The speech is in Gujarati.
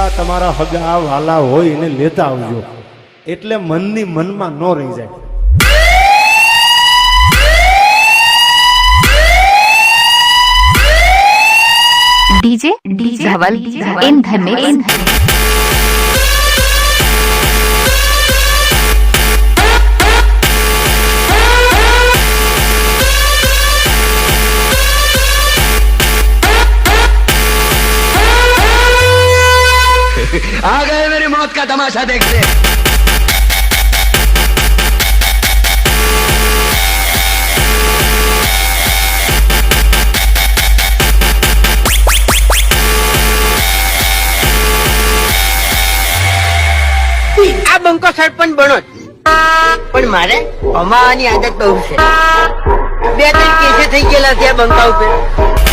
જેટલા તમારા હગા વાલા હોય એને લેતા આવજો, એટલે મનની મનમાં ન રહી જાય. डीजे धवल इन धर्मेश आ गए मेरी मौत का तमाशा देखते. આ બંકો સરપંચ બનો પણ મારે કમાવાની આદત બહુ છે. 2-3 કેસે થઈ ગયેલા છે આ બંકા ઉપર.